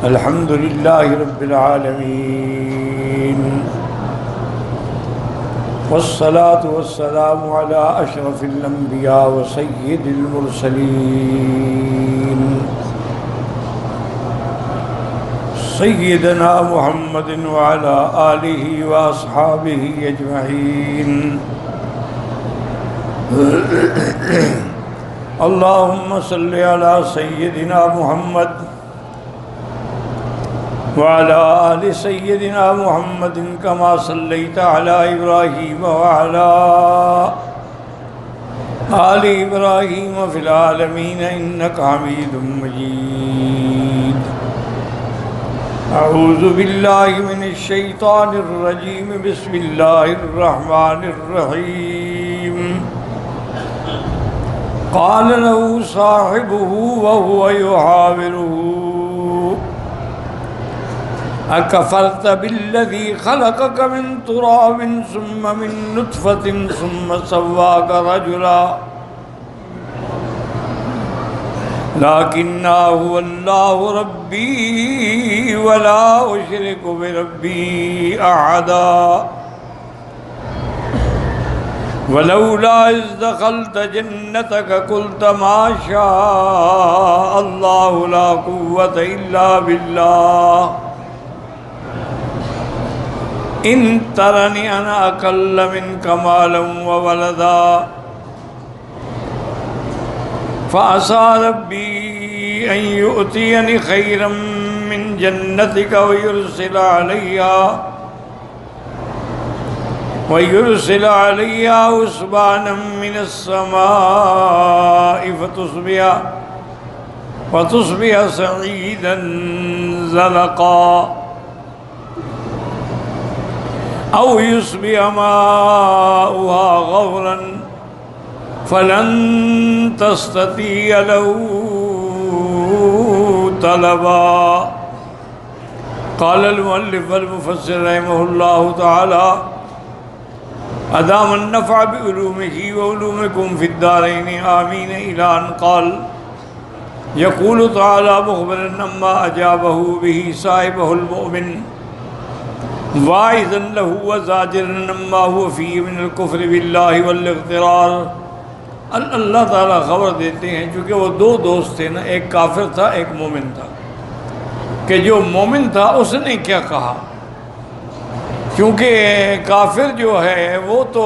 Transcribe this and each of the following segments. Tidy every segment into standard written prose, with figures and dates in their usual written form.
الحمد لله رب العالمين، والصلاة والسلام على أشرف الأنبياء وسيد المرسلين سيدنا محمد وعلى آله وأصحابه أجمعين. اللهم صل على سيدنا محمد وعلى آل سيدنا محمد كما صليت على إبراهيم وعلى آل إبراهيم في العالمين إنك حميد مجيد. أعوذ بالله من الشيطان الرجيم. بسم الله الرحمن الرحيم. قال له صاحبه وهو يحاوره أكفرت بالذي خلقك من تراب ثم من نطفة ثم سواك رجلا لكن هو الله ربي ولا أشرك بربي أحدا ولولا إذ دخلت جنتك قلت ما شاء الله لا قوة إلا بالله إن ترني أنا أقل منك مالا وولدا فعسى ربي أن يؤتيني خيرا من جنتك ويرسل عليها حسبانا من السماء فتصبح سعيدا زلقا أو يصبح ماؤها غورا فلن تستطيع له طلبا. قال المؤلف والمفسر رحمه الله تعالى أدام النفع بعلومه وعلومكم في الدارين آمين إلى أن قال يقول تعالى مخبرا عما أجابه به صاحبه المؤمن واعظا له وزاجرا عما هو فيه من الكفر بالله والاغترار. اللہ تعالیٰ خبر دیتے ہیں چونکہ وہ دو دوست تھے نا، ایک کافر تھا ایک مومن تھا، کہ جو مومن تھا اس نے کیا کہا، کیونکہ کافر جو ہے وہ تو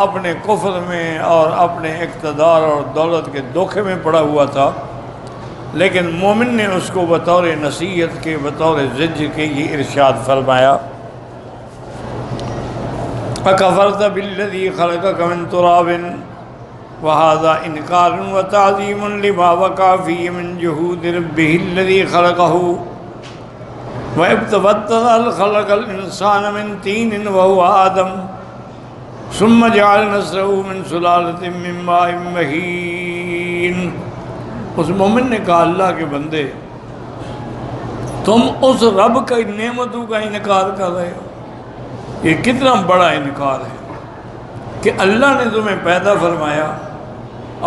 اپنے کفر میں اور اپنے اقتدار اور دولت کے دھوکے میں پڑا ہوا تھا، لیکن مومن نے اس کو بطور نصیحت کے بطور زجر کے یہ ارشاد فرمایا اکفرت بالذی خلقک من تراب وهذا انکار وتعظیم لما وقع فی من جہود ربہ الذی خلقہ وابتدأ خلق الانسان من طین وهو آدم ثم جعل نسلہ من سلالۃ من ماء مہین. اس مومن نے کہا اللہ کے بندے تم اس رب کی نعمتوں کا انکار کر رہے ہو، یہ کتنا بڑا انکار ہے کہ اللہ نے تمہیں پیدا فرمایا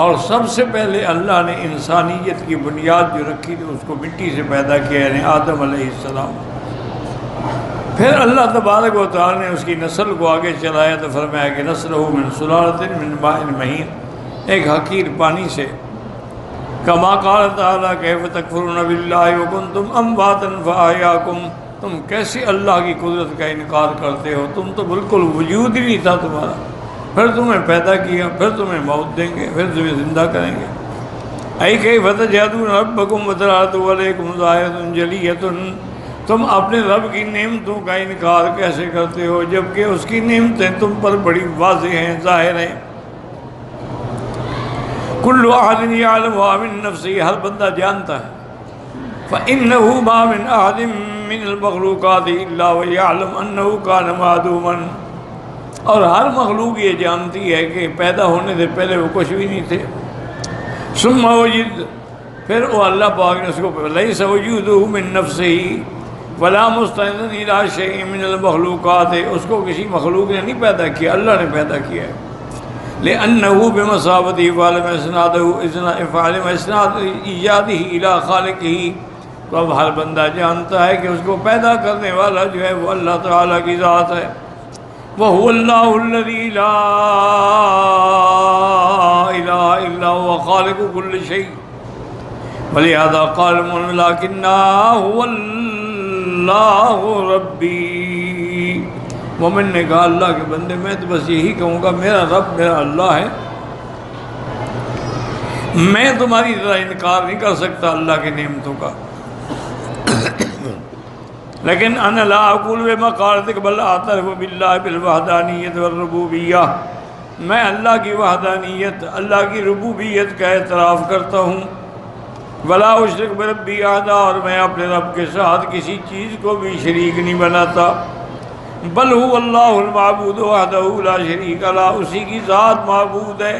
اور سب سے پہلے اللہ نے انسانیت کی بنیاد جو رکھی تھی اس کو مٹی سے پیدا کیا، یعنی آدم علیہ السلام. پھر اللہ تبارک و تعالی نے اس کی نسل کو آگے چلایا تو فرمایا کہ نسلہ من سلالۃ من ماء مہین، ایک حقیر پانی سے. کما قال تعالیٰ کیف تکفرون باللہ وکنتم امواتا فاحیاکم، تم کیسے اللہ کی قدرت کا انکار کرتے ہو، تم تو بالکل وجود ہی نہیں تھا تمہارا، پھر تمہیں پیدا کیا، پھر تمہیں موت دیں گے، پھر تمہیں زندہ کریں گے. ای کیف تجحدون ربکم وترات علیکم ظاہرۃ جلیۃ، تم اپنے رب کی نعمتوں کا انکار کیسے کرتے ہو جبکہ اس کی نعمتیں تم پر بڑی واضح ہیں، ظاہر ہیں. کل احد یعلم من نفسہ، ہر بندہ جانتا ہے. فإنه ما من أحد من المخلوقات إلا ويعلم أنه كان معدوما، اور ہر مخلوق یہ جانتی ہے کہ پیدا ہونے سے پہلے وہ کچھ بھی نہیں تھے. ثم وجد، پھر وہ اللہ پاک نے اس کو ليس وجوده من نفسه ولا مستند إلى شيء من المخلوقات، اس کو کسی مخلوق نے نہیں پیدا کیا، اللہ نے پیدا کیا ہے. لأنه بمثابته فعلم اسناده إفعال اسناد إيجاده إلى خالقه تو اب ہر بندہ جانتا ہے کہ اس کو پیدا کرنے والا جو ہے وہ اللہ تعالیٰ کی ذات ہے۔ وَهُوَ اللَّهُ الَّذِي لَا إِلَهَ إِلَّا هُوَ خَالِقُ كُلِّ شَيْءٍ وَلِهَذَا قَالَ الْمُؤْمِنُ لَكِنَّا هُوَ اللَّهُ رَبِّي۔ مومن نے کہا اللہ کے بندے میں تو بس یہی کہوں گا میرا رب میرا اللہ ہے، میں تمہاری طرح انکار نہیں کر سکتا اللہ کی نعمتوں کا، لیکن انا لا اقول بما قالتك بل اعترف بالله بالوحدانیت والربوبیہ، میں اللہ کی وحدانیت اللہ کی ربوبیت کا اعتراف کرتا ہوں، ولا اشرک بربی احدا، اور میں اپنے رب کے ساتھ کسی چیز کو بھی شریک نہیں بناتا، بل هو اللہ المعبود وحدہ لا شریک لہ، اسی کی ذات معبود ہے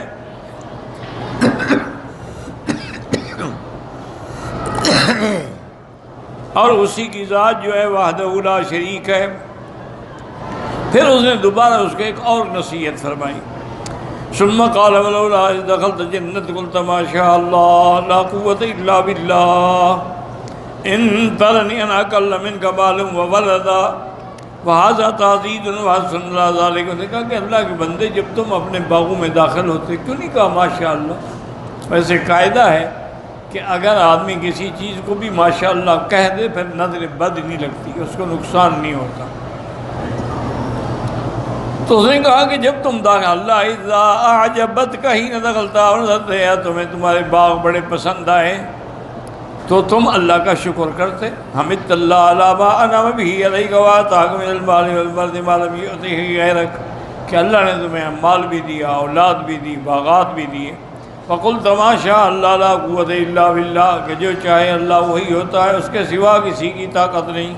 اور اسی کی ذات جو ہے وحدہ لا شریک ہے۔ پھر اس نے دوبارہ اس کو ایک اور نصیحت فرمائی، ثم قال ولولا اذ دخلت جنت قلت ما شاء الله لا قوة الا بالله ان ترني انا اقل منك مالا وولدا وهذا تعزيز وحسن لا ذلك۔ نے کہا کہ اللہ کے بندے جب تم اپنے باغوں میں داخل ہوتے کیوں نہیں کہا ماشاء اللہ؟ ویسے قاعدہ ہے کہ اگر آدمی کسی چیز کو بھی ماشاءاللہ کہہ دے پھر نظر بد نہیں لگتی، اس کو نقصان نہیں ہوتا۔ تو اس نے کہا کہ جب تم داخل اللہ اذا اعجبتک حین دخلت، تمہیں تمہارے باغ بڑے پسند آئے تو تم اللہ کا شکر کرتے، حمدت اللہ علی ما انعم بہ علیک وآتاک من المال والبرد ما لم یؤتہ غیرک، کہ اللہ نے تمہیں مال بھی دیا، اولاد بھی دی، باغات بھی دیے، فقلت ما شاء اللہ لا قوة الا باللہ، کہ جو چاہے اللہ وہی ہوتا ہے، اس کے سوا کسی کی طاقت نہیں۔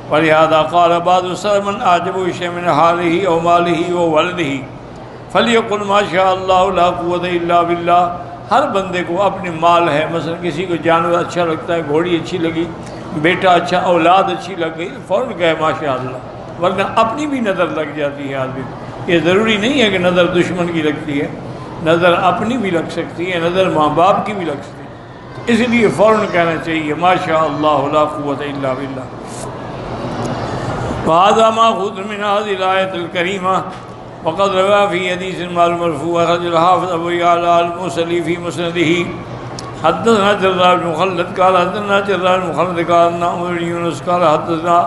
ولہذا قال بعض السلف من اعجبه شیء من حالہ او مالہ و ولدہ فلیقل ما شاء اللہ لا قوة الا باللہ۔ ہر بندے کو اپنے مال ہے، مثلا کسی کو جانور اچھا لگتا ہے، گھوڑی اچھی لگی، بیٹا اچھا، اولاد اچھی لگ گئی، فوراً کہے ماشاء اللہ، ورنہ اپنی بھی نظر لگ جاتی ہے آدمی۔ یہ ضروری نہیں ہے کہ نظر دشمن کی لگتی ہے، نظر اپنی بھی لگ سکتی ہے، نظر ماں باپ کی بھی لگ سکتی ہے، اس لیے فوراً کہنا چاہیے ماشاء اللہ لا قوة الا باللہ۔ وهذا ماخوذ من هذه الآية الكريمة، وقد روى في حديث مرفوع أخرج الحافظ أبو يعلى الموصلي في مسنده حدثنا جرار بن مخلد قال حدثنا جرار بن مخلد قال عمرو بن يونس قال حدثنا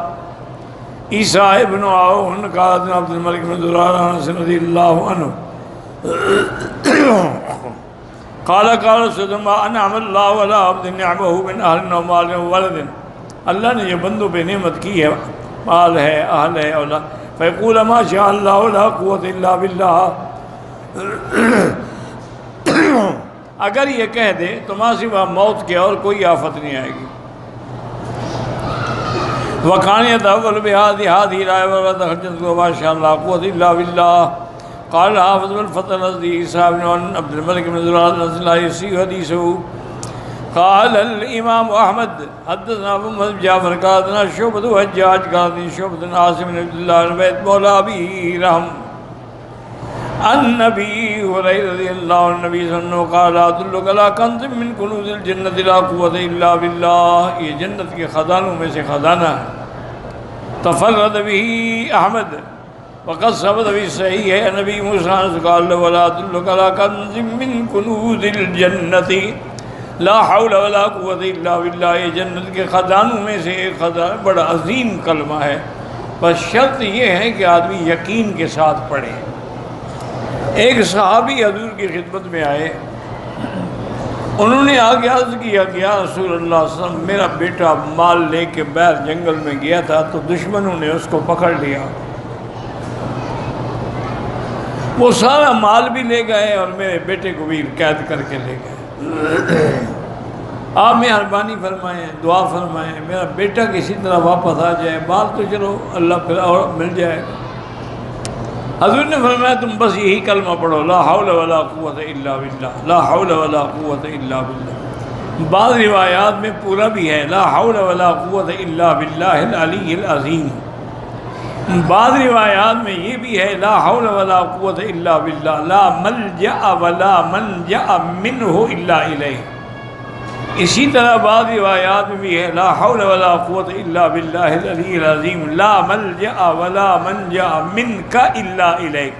عيسى بن عون قال حدثنا عبد الملك بن زرارة عن انس رضي الله عنه قال قال رسول ما انعم الله ولا عبد نعمه من اهل ومال وولد، اللہ نے جو بندوں پہ نعمت کی ہے، مال ہے، اہل ہے، اولاد، فیقول ما شاء اللہ لا قوة الا باللہ، اگر یہ کہہ دے تو ما سوا موت کے اور کوئی آفت نہیں آئے گی۔ وَكَانَ يَتَأَوَّلُ بِهَذِهِ الْآيَةِ وَلَا تَخْرُجُ مَا شَاءَ اللَّهُ لَا قُوَّةَ إِلَّا بِاللَّهِ۔ قال حافظ الفتح الأزدي عيسى بن عبد الملك بن زرارة لا يصح حديثه قال الإمام أحمد حدثنا أبو محمد جعفر قال حدثنا شعبة وحجاج قال حدثني شعبة عاصم بن عبد الله بن بيت مولى أبي رحم النبي هريرة رضي الله عنه النبي صلى الله عليه وسلم قال لا أدلك على كنز من كنوز الجنة لا قوة إلا بالله، یہ جنت کے خزانوں میں سے خزانہ ہے، تفرد به أحمد وقد ثبت في صحيح نبي موسى قال ولا أدلك على كنز من كنوز الجنة لا حول ولا قوة الا بالله، یہ جنت کے خزانوں میں سے ایک خزانہ، بڑا عظیم کلمہ ہے، بس شرط یہ ہے کہ آدمی یقین کے ساتھ پڑھے۔ ایک صحابی حضور کی خدمت میں آئے، انہوں نے آگے عرض کیا کہ یا رسول اللہ صلی اللہ علیہ وسلم میرا بیٹا مال لے کے باہر جنگل میں گیا تھا تو دشمنوں نے اس کو پکڑ لیا، وہ سارا مال بھی لے گئے اور میرے بیٹے کو بھی قید کر کے لے گئے، آپ مہربانی فرمائیں، دعا فرمائیں میرا بیٹا کسی طرح واپس آ جائے، مال تو چلو اللہ پھر اور مل جائے گا۔ حضور نے فرمایا تم بس یہی کلمہ پڑھو لا حول ولا قوت الا باللہ، لا حول ولا قوت الا باللہ۔ بعض روایات میں پورا بھی ہے لا حول ولا قوت الا باللہ العلی العظیم، بعض روایات میں یہ بھی ہے لا حول ولا قوت الا باللہ لا ملجأ ولا منجأ منہ الا الیہ، اسی طرح بعض روایات میں بھی ہے لا حول ولا قوت الا باللہ العلی العظیم لا ملجأ ولا منجا منک الا الیک.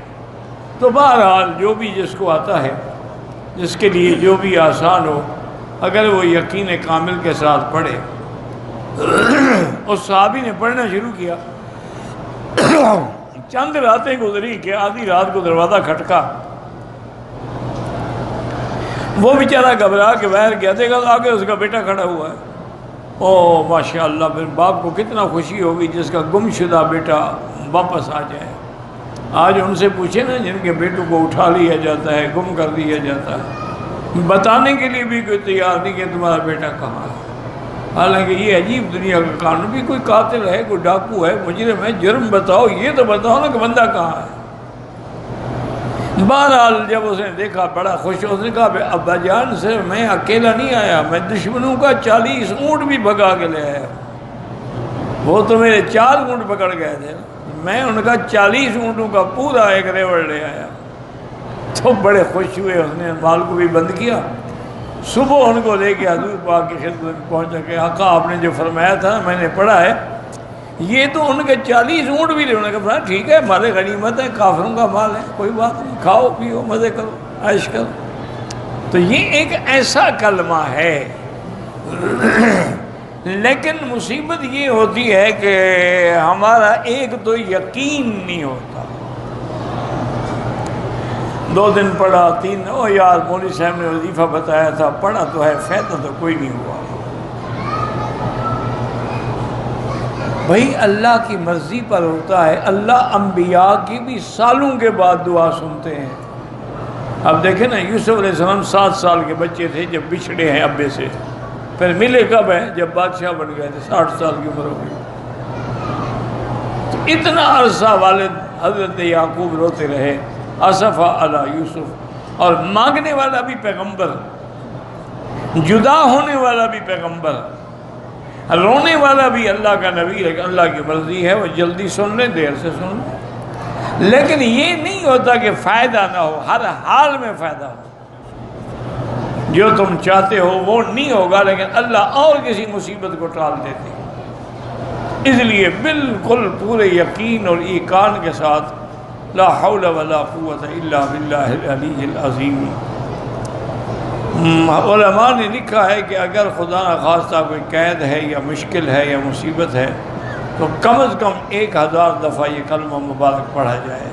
تو بہرحال جو بھی جس کو آتا ہے، جس کے لیے جو بھی آسان ہو، اگر وہ یقین کامل کے ساتھ پڑھے. اس صحابی نے پڑھنا شروع کیا، چند راتیں گزری کہ آدھی رات کو دروازہ کھٹکا. وہ بیچارہ گھبرا کے باہر گیا، دیکھا آگے اس کا بیٹا کھڑا ہوا ہے. او ماشاء اللہ، پھر باپ کو کتنا خوشی ہوگی جس کا گم شدہ بیٹا واپس آ جائے. آج ان سے پوچھیں نا جن کے بیٹوں کو اٹھا لیا جاتا ہے، گم کر دیا جاتا ہے، بتانے کے لیے بھی کوئی تیار نہیں کہ تمہارا بیٹا کہاں ہے. حالانکہ یہ عجیب دنیا کا قانون بھی، کوئی قاتل ہے، کوئی ڈاکو ہے، مجرم ہے، جرم بتاؤ، یہ تو بتاؤ نا کہ بندہ کہاں ہے. بہرحال جب اس نے دیکھا بڑا خوش، اس نے کہا ابا جان صرف میں اکیلا نہیں آیا، میں دشمنوں کا 40 اونٹ بھی بھگا کے لے آیا. وہ تو میرے 4 اونٹ پکڑ گئے تھے، میں ان کا 40 اونٹوں کا پورا ایک ریوڑ لے آیا. تو بڑے خوش ہوئے، اس نے مال کو بھی بند کیا. صبح ان کو لے کے حضور پاک کی خدمت میں پہنچا کہ آقا آپ نے جو فرمایا تھا میں نے پڑھا ہے، یہ تو ان کے 40 اونٹ بھی لے. انہوں نے کہا ٹھیک ہے، مال غنیمت ہے، کافروں کا مال ہے، کوئی بات نہیں، کھاؤ پیو مزے کرو عیش کرو. تو یہ ایک ایسا کلمہ ہے. لیکن مصیبت یہ ہوتی ہے کہ ہمارا ایک تو یقین نہیں ہوتا. 2 دن پڑھا، 3 او یار مولوی صاحب نے وظیفہ بتایا تھا، پڑھا تو ہے، فائدہ تو کوئی نہیں ہوا. بھائی اللہ کی مرضی پر ہوتا ہے. اللہ انبیاء کی بھی سالوں کے بعد دعا سنتے ہیں. اب دیکھیں نا، یوسف علیہ السلام 7 سال کے بچے تھے جب بچھڑے ہیں ابے سے، پھر ملے کب ہیں؟ جب بادشاہ بن گئے تھے، 60 سال کی عمر ہو گئی. تو اتنا عرصہ والد حضرت یعقوب روتے رہے، اسفا علی یوسف. اور مانگنے والا بھی پیغمبر، جدا ہونے والا بھی پیغمبر، رونے والا بھی اللہ کا نبی ہے کہ اللہ کی مرضی ہے، وہ جلدی سن لیں دیر سے سن لیں. لیکن یہ نہیں ہوتا کہ فائدہ نہ ہو، ہر حال میں فائدہ ہو. جو تم چاہتے ہو وہ نہیں ہوگا، لیکن اللہ اور کسی مصیبت کو ٹال دیتے. اس لیے بالکل پورے یقین اور ایقان کے ساتھ لا حول ولا قوت الا باللہ العلی العظیم. علماء نے لکھا ہے کہ اگر خدا نخواستہ کوئی قید ہے یا مشکل ہے یا مصیبت ہے تو کم از کم 1000 دفعہ یہ کلمہ مبارک پڑھا جائے،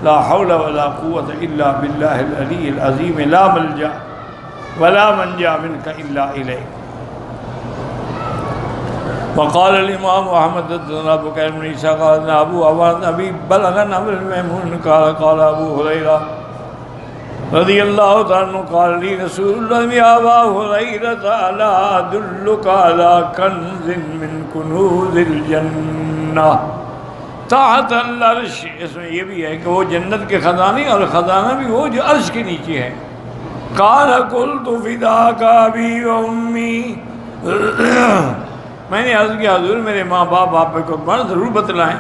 لا حول ولا قوت الا باللہ العلی العظیم لا ملجا ولا منجا منک الا الیک. وقال الامام احمد ابو بکر بن عیسیٰ قال ابو عوان ابی بلغنا ابن میمون قال ابو ہریرہ رضی اللہ تعالیٰ عنہ قال لی رسول اللہ یا ابا ہریرہ الا ادلک علی کنز من کنوز الجنہ تحت العرش. اس میں یہ بھی ہے کہ وہ جنت کے خزانے، اور خزانہ بھی وہ جو عرش کے نیچے ہے. قال قلت فداک ابی و امی، میں نے عرض کیا حضور میرے ماں باپ آپ پہ قربان، ضرور بتلائیں.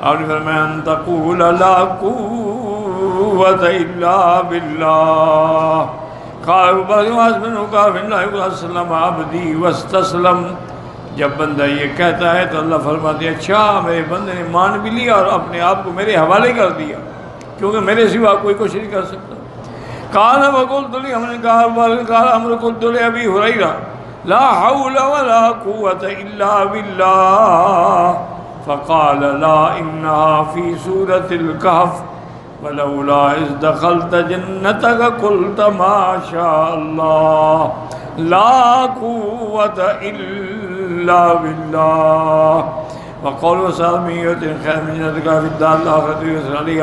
آپ نے فرمایا ان تقول لا قوت الا باللہ. قال حسبنک باللہ واسلم عبدی واستسلم. جب بندہ یہ کہتا ہے تو اللہ فرماتے ہیں اچھا میرے بندے نے مان بھی لیا اور اپنے آپ کو میرے حوالے کر دیا، کیونکہ میرے سوا کوئی کچھ نہیں کر سکتا. قال وقلت لی، ہم نے کہا قال امر قلت لابی ہریرہ لا حول ولا قوت الا باللہ. فقال لا انها في سورة الكهف ولولا اذ دخلت جنتك قلت ما شاء الله لا قوة الا بالله. وقول سامية خير من جنتك في الدار الآخرة يسرى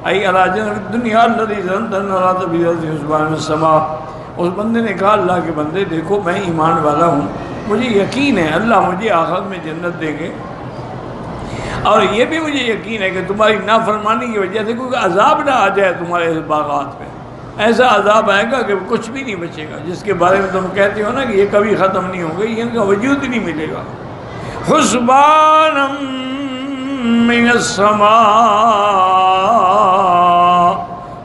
اي على جنة الدنيا الذي زنت النار بيده سبحان السماء. اس بندے نے کہا اللہ کے بندے دیکھو میں ایمان والا ہوں، مجھے یقین ہے اللہ مجھے آخرت میں جنت دے گے، اور یہ بھی مجھے یقین ہے کہ تمہاری نافرمانی کی وجہ سے کوئی عذاب نہ آ جائے تمہارے اس باغات پہ. ایسا عذاب آئے گا کہ کچھ بھی نہیں بچے گا، جس کے بارے میں تم کہتے ہو نا کہ یہ کبھی ختم نہیں ہوگا، یہ ان کا وجود ہی نہیں ملے گا. حسبان من السماء،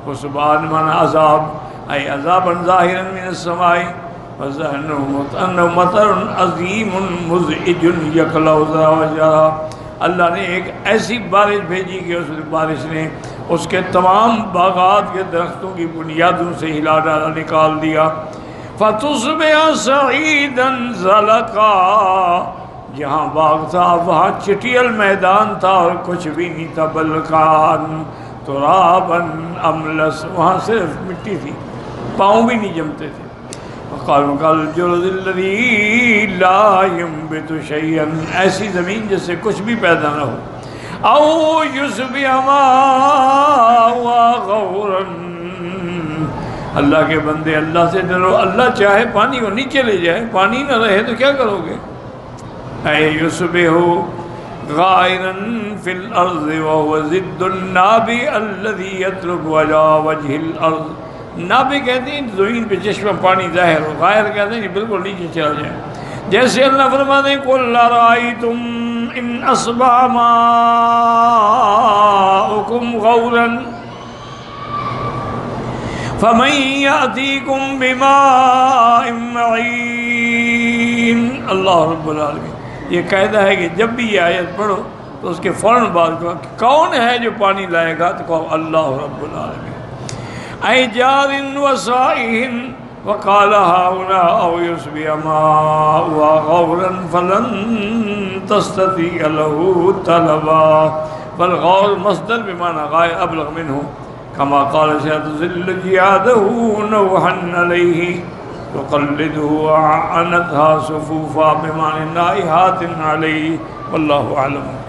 حسبان من عذاب ای عذابا ظاہرا من السماء أنه مطر عظیم مزعج یکلؤ وجہہ، اللہ نے ایک ایسی بارش بھیجی کہ اس بارش نے اس کے تمام باغات کے درختوں کی بنیادوں سے ہلا ڈالا، نکال دیا۔ فَتُصْبِحَ صَعِيدًا زَلَقًا، جہاں باغ تھا وہاں چٹیل میدان تھا اور کچھ بھی نہیں تھا، بلکان تراباً املس، وہاں صرف مٹی تھی، پاؤں بھی نہیں جمتے تھے۔ وقالوا كالجرذ الذي لا ينبت شيئا، ایسی زمین جس سے کچھ بھی پیدا نہ ہو۔ او يصبح ماؤها غورا، اللہ کے بندے اللہ سے ڈرو، اللہ چاہے پانی وہ نیچے لے جائے، پانی نہ رہے تو کیا کرو گے؟ اے يصبح غائرا في الارض وهو ضد النابع الذي يترك على وجه الارض، نابع کہتے ہیں زمین پہ چشمہ پانی ظاہر ہو، غائر کہتے ہیں بالکل نیچے چلا جائے۔ جیسے اللہ فرماتے ہیں قُلْ أَرَأَيْتُمْ إِنْ أَصْبَحَ مَاؤُكُمْ غَوْرًا فَمَنْ يَأْتِيكُمْ بِمَاءٍ مَّعِينٍ۔ اللہ رب العالمین، یہ قاعدہ ہے کہ جب بھی یہ آیت پڑھو تو اس کے فوراً بعد کہو کون ہے جو پانی لائے گا، تو کہو اللہ رب العالمین۔ اے جار وسائح، وقال هاؤنا او يصبح ماؤها غورا فلن تستطيع له طلبا، فالغور مصدر بمعنى غائر ابلغ منه، كما قال سيظل جياده نوحا عليه تقلده وعنتها صفوفا بمعنى نائحات عليه، والله اعلم۔